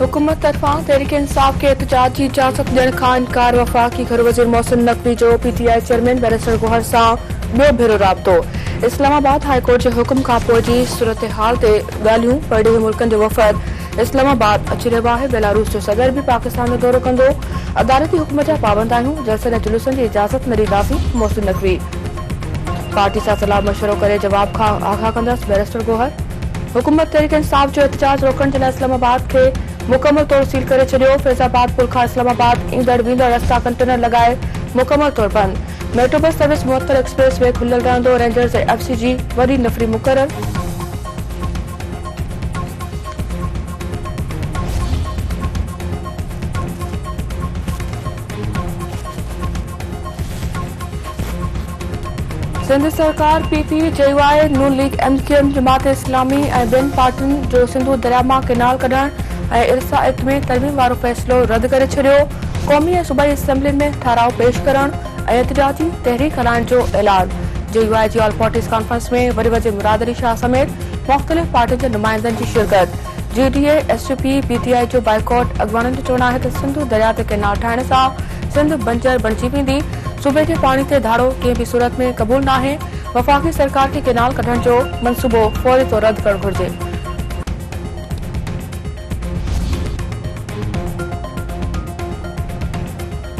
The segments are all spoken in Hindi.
हुकूमत तरफा तहरीक इंसाफ के एहतजाज की इजाजत ॾियण खां इनकार। वफ़ाक़ी घर वज़ीर मोहसिन नकवी जो PTI चेयरमैन बैरिस्टर गौहर सां ॿियो भेरो राब्तो। इस्लामाबाद हाई कोर्ट जे हुकुम खां पोइ जी सूरत हाल ते ॻाल्हियूं। परडेही मुल्कनि जो वफ़द इस्लामाबाद अची रहियो आहे। बेलारूस जो सदर भी पाकिस्तान जो दौरो कंदो। अदालती हुकुम जा पाबंद आहियूं। जलसनि ऐं जुलूसनि जी इजाज़त न ॾींदासीं। मोहसिन नकवी पार्टी सां सलाह मशवरो करे जवाब खां आगाह कंदसि। बैरिस्टर गौहर हुकूमत तहरीक इंसाफ जो एहतजाज रोकण जे लाइ इस्लामाबाद खे मुकम्मल तौर सील करे छॾियो। फैज़ाबाद पुल खां इस्लामाबाद ईंदड़ वींदड़ रस्ता कंटेनर लॻाए मुकम्मल तौर बंद। मेट्रो बस सर्विस मुअत्तल एक्सप्रेस वे खुलियल रहंदो। रेंजर्स ऐं FCG वॾी नफ़री मुक़रर। सिंध सरकार PT JUI नून लीग MQM जमात इस्लामी ऐं ॿियनि पार्टियुनि जो सिंधु दरिया मां केनाल कढण ऐं इरसा एक्ट में तरमीम वारो फ़ैसिलो रद्द करे छॾियो। क़ौमी ऐं सूबाई असेंबलियुनि में ठहिराउ पेश करण ऐं एहतजाजी तहरीक हलाइण जो ऐलान। JUI जी ऑल पार्टीज़ कॉन्फ्रेंस में वरी वज़ीर मुराद अली शाह समेत मुख़्तलिफ़ पार्टियुनि जे नुमाइंदनि जी शिरकत। GDA SUP PTI जो बाइकॉट। अॻवाननि जो चवणु आहे त सिंधु दरिया ते केनाल ठाहिण सां सिंध बंजर बणिजी वेंदी। सूबे जे पाणी ते धाड़ो कंहिं बि सूरत में क़बूल न आहे। वफ़ाक़ी सरकार खे केनाल कढण जो मंसूबो फौरी तौर रद्द करणु घुर्जे।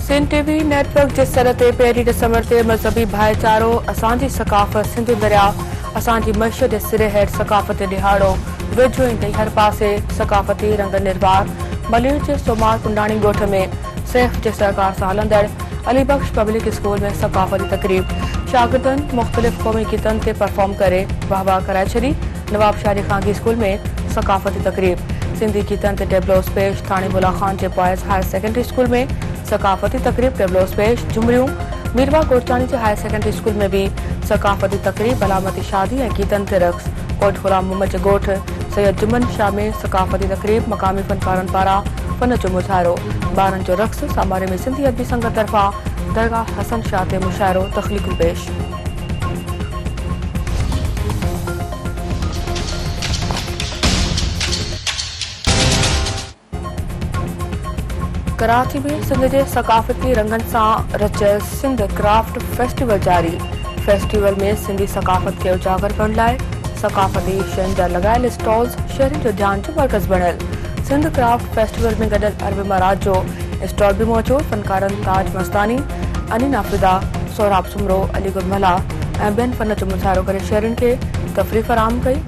सिंध TV नेटवर्क जे सर ते 1 डिसंबर ते मज़हबी भाईचारो असांजी सकाफ़त सिंधु दरिया असांजी मइशत जे सिरे हेठि सकाफ़ती ॾिहाड़ो वेझो ईंदे हर पासे सकाफ़ती रंग निर्वार। मलिर जे सोमार कुंडाणी ॻोठ में सैफ जे सहकार सां हलंदड़ अलीबख्श पब्लिक स्कूल में सकाफ़ती तक़रीब। शागिर्दनि मुख़्तलिफ़ क़ौमी गीतनि ते परफॉर्म करे वाह वाह कराए छॾी। नवाब शादी खांगी स्कूल में सकाफ़ती तक़रीब। सिंधी गीतनि ते टेबलोस पेश। थाणे बुला खान जे बॉयज़ हायर सेकेंडरी स्कूल में सकाफ़ती तक़रीब टेबलोस पेश। झुमरियूं। मीरवा कोटचानी जे हायर सेकेंडरी स्कूल में भी सकाफ़ती तक़रीब अलामती शादी ऐं गीतनि ते रक़्स। कोट गुलाम मोहम्मद जे ॻोठ सैयद जुमन शाह में सकाफ़ती तक़रीब मक़ामी फ़नकारनि पारां फन जो मुज़ाहिरो। ॿारनि जो रक़्स। सामारे में सिंधी अदबी संगत तरफ़ां दरगाह हसन शाह ते मुशाइरो तख़लीक़ी पेश। कराची में सिंध जे सकाफ़ती रंगनि सां रचियल सिंध क्राफ्ट फेस्टिवल जारी। फेस्टिवल में सिंधी सकाफ़त खे उजागर करण लाइ सकाफ़ती शयुनि जा लॻायल स्टॉल्स शहरी जो ध्यान जो मर्कज़ बणियल। सिंध क्राफ्ट फेस्टिवल में गॾियल अरब इमारात जो स्टॉल भी मौजूद। फनकारनि ताज मस्तानी, अनीन आफिदा, सोहराब सुमरो, अली गुलमला ऐं ॿियनि फन जो मुज़ाहिरो करे शहरियुनि खे तफ़रीह फ़राहम कई।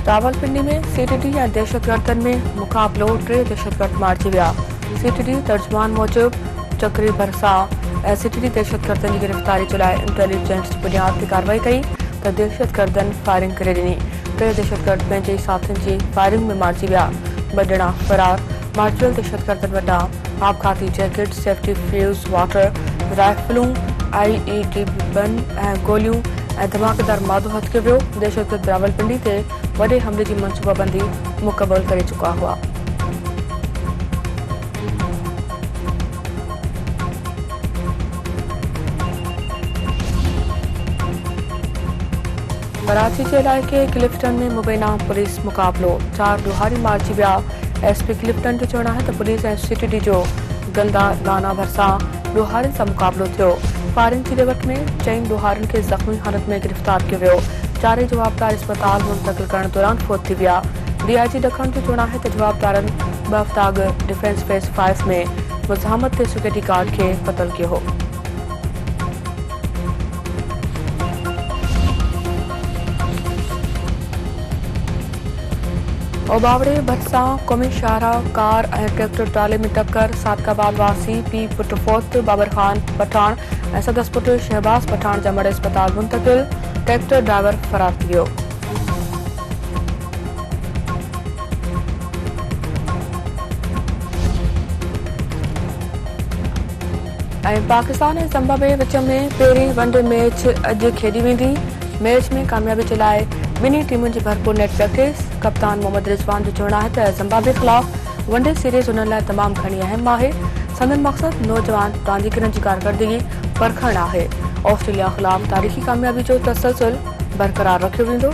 रावलपिंडी में CTD या दहशतगर्दनि में मुक़ाबलो। 3 दहशतगर्द मारिजी विया। CTD तर्जुमान मूजिब चक्री भरसा ऐं CTD दहशतगर्दनि जी गिरफ़्तारी जे लाइ इंटेलिजेंस जी बुनियाद ते कार्रवाई कई त दहशतगर्दनि फायरिंग करे ॾिनी। 3 दहशतगर्द पंहिंजे साथियुनि जी फायरिंग में मारिजी विया। 2 ॼणा फरार। मारिजियल दहशतगर्दनि वटां आपघाती जैकेट, सेफ्टी फ्यूज़, वाटर, राइफलूं, IED बम ऐं गोलियूं ऐं धमाकेदार मादो हथ कयो वियो। दहशतगर्द रावलपिंडी ते वॾे हमले जी मनसूबाबंदी मुकम्मल करे चुका हुआ। कराची के इलाइक़े क्लिफ्टन में मुबैना पुलिस मुक़ाबलो। 4 ॾोहारी मारिजी विया। SP क्लिफ्टन जो चवणु आहे त पुलिस ऐं CTD जो गंदा लाना भरसां ॾोहारियुनि सां मुक़ाबलो थियो। फायरिंग जी रिवट में 4 ॾोहारियुनि खे ज़ख़्मी हालत में गिरफ़्तार कयो वियो। चारई जवाबदार अस्पताल मुंतकिल करण दौरान फौत थी विया। DIG ॾखण जो चवणु आहे त जवाबदारनि 2 हफ़्ता अॻु डिफेंस फेस 5 में मुज़ाहमत ते सिक्योरिटी गार्ड खे क़त्ल कयो हो। ओबावड़े भटसां क़ौमी शाहराह कार ऐं ट्रैक्टर ट्राले में टक्कर। सादकाबाद वासी पी पुट फौत बाबर खान पठान ऐं सदस पुट शहबाज पठान जमड़ अस्पताल मुंतकिल। ट्रैक्टर ड्राइवर फरार थी वियो। ऐं पाकिस्तान ऐं ज़िम्बाब्वे विच में पहिरीं वनडे मैच अॼु खेॾी वेंदी। मैच में कामयाबी जे लाइ ॿिन्ही टीमुनि जी भरपूर नेट प्रैक्टिस। कप्तान मोहम्मद रिजवान जो चवणु आहे त ज़िम्बाब्वे ख़िलाफ़ वनडे सीरीज़ हुननि लाइ तमामु घणी अहम आहे। संदन मक़सदु नौजवान रांदीगरनि जी कारकर्दगी परखणु आहे। ऑस्ट्रेलिया ख़िलाफ़ तारीख़ी कामयाबी जो तसलसल बरक़रार रखियो वेंदो।